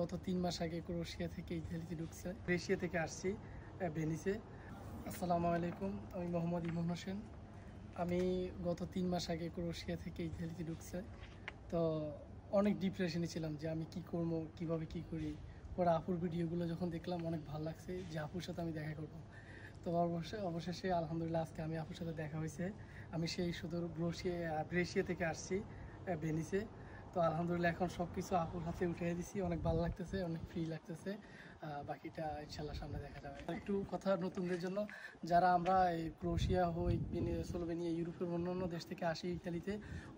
গত 3 মাস আগে ক্রোয়েশিয়া থেকে ইতালিতে ঢুকছে। ক্রোয়েশিয়া থেকে আসছি ভেনিসে। আসসালামু আলাইকুম, আমি মোহাম্মদ ইমন হোসেন। আমি গত 3 মাস আগে ক্রোয়েশিয়া থেকে ইতালিতে ঢুকছে। তো অনেক ডিপ্রেশনে ছিলাম যে আমি কি করবো, কিভাবে কি করি। পরে আপুর ভিডিওগুলো যখন দেখলাম অনেক ভালো লাগছে যে আপুর সাথে আমি দেখা করবো। তো অবশেষে আলহামদুলিল্লাহ আজকে আমি আপুর সাথে দেখা হয়েছে। আমি সেই সুদূর ক্রোয়েশিয়া থেকে আসছি ভেনিসে। তো আলহামদুলিল্লাহ এখন সব কিছু আপুর হাতে উঠিয়ে দিছি, অনেক ভালো লাগতেছে, অনেক ফ্রি লাগতেছে। বাকিটা ইনশাল্লাহ সামনে দেখা যাবে। একটু কথা নতুনদের জন্য, যারা আমরা এই ক্রোয়েশিয়া হই, স্লোভেনিয়া, ইউরোপের অন্যান্য দেশ থেকে আসি ইতালিতে,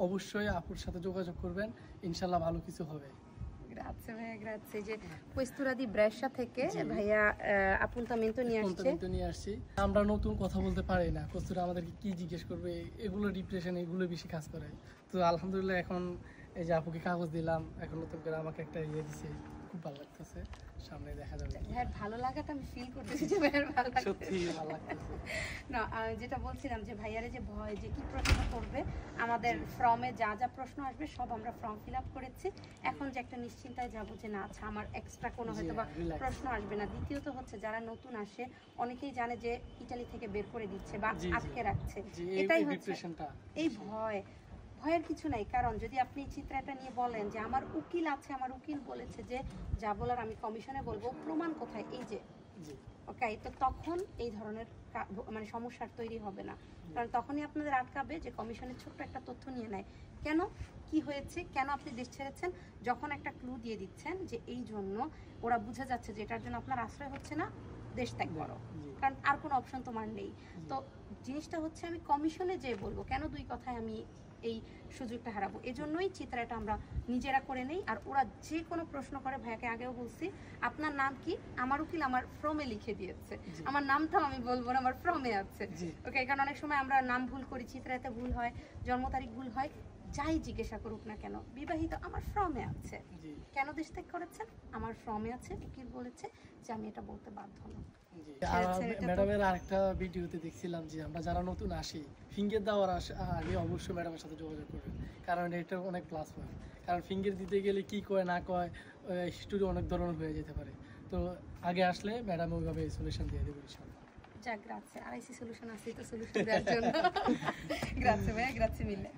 অবশ্যই আপুর সাথে যোগাযোগ করবেন, ইনশাল্লাহ ভালো কিছু হবে। Grazie ভাইয়া, grazie. যে Questura di Brescia থেকে ভাইয়া appuntamento নিয়ে আসছে। আমরা নতুন কথা বলতে পারি না, কস্তুরা আমাদেরকে কি জিজ্ঞেস করবে, এগুলো ডিপ্রেশন, এগুলো বেশি কাজ করে। তো আলহামদুলিল্লাহ এখন এই যে আপুকে কাগজ দিলাম, এখন নতুন করে আমাকে একটা দিছে, খুব ভালো লাগতেছে। সামনে দেখা যাবে। হ্যাঁ, ভালো লাগাটা আমি ফিল করতেছি যে ভাইয়ার ভালো লাগছে, সত্যি ভালো লাগতেছে। না, যেটা বলছিলাম যে ভাইয়ারে যে ভয় যে কি প্রশ্ন করবে, আমাদের ফর্মে যা যা প্রশ্ন আসবে সব আমরা ফর্ম ফিল আপ করেছি। এখন যে একটা নিশ্চিন্তায় যাবো যে না, আচ্ছা আমার এক্সট্রা কোনো হয়তো বা প্রশ্ন আসবে না। দ্বিতীয়ত হচ্ছে যারা নতুন আসে অনেকেই জানে যে ইতালি থেকে বের করে দিচ্ছে বা আটকে রাখছে, এটাই হচ্ছে এই ভয়ের কিছু নাই। কারণ যদি আপনি চিত্রাটা নিয়ে বলেন যে আমার উকিল আছে, আমার উকিল বলেছে যে যা বলার আমি কমিশনে বলবো, প্রমাণ কোথায়, এই যে ওকে, তো তখন এই ধরনের মানে সমস্যার তৈরি হবে না। কারণ তখনই আপনাদের আটকাবে যে কমিশনের ছোট্ট একটা তথ্য নিয়ে নেয়, কেন কি হয়েছে, কেন আপনি দেশ ছেড়েছেন, যখন একটা ক্লু দিয়ে দিচ্ছেন যে এই জন্য, ওরা বুঝে যাচ্ছে যে এটার জন্য আপনার আশ্রয় হচ্ছে না, দেশ ত্যাগ করো, কারণ আর কোনো অপশন তোমার নেই। তো জিনিসটা হচ্ছে আমি কমিশনে যে বলবো, কেন দুই কথায় আমি এই সুযোগটা হারাবো। এজন্যই চিত্রাটা আমরা নিজেরা করে নেই। আর ওরা যে কোনো প্রশ্ন করে, ভাইয়াকে আগেও বলছি আপনার নাম কি, আমার উকিল আমার ফর্মে লিখে দিয়েছে, আমার নামটাও আমি বলবো না, আমার ফর্মে আছে। ওকে, কারণ অনেক সময় আমরা নাম ভুল করি, চিত্রাতে ভুল হয়, জন্ম তারিখ ভুল হয়, যাই জিজ্ঞাসা করুক না কেন, বিবাহিত আমার ফর্মে আছে। কেন দেশ ত্যাগ করেছেন, আমার ফর্মে আছে, উকিল বলেছে যে আমি এটা বলতে বাধ্য না। ম্যাডামের আরেকটা ভিডিওতে দেখছিলাম যে আমরা যারা নতুন আসি, ফিঙ্গার দেওয়ার আগে অবশ্যই ম্যাডামের সাথে যোগাযোগ করবেন, কারণ এটা অনেক প্লাস পয়েন্ট। কারণ ফিঙ্গার দিতে গেলে কি কয় না কয় হিস্টোরি অনেক ধরনের হয়ে যেতে পারে। তো আগে আসলে ম্যাডাম ওইভাবে সলিউশন দিয়ে দেবে ইনশাআল্লাহ। যা, গ্রাzie, আইসি সলিউশন আছে তো সলিউশন দেওয়ার জন্য। গ্রাzie ভাইয়া, গ্রাzie মিলে।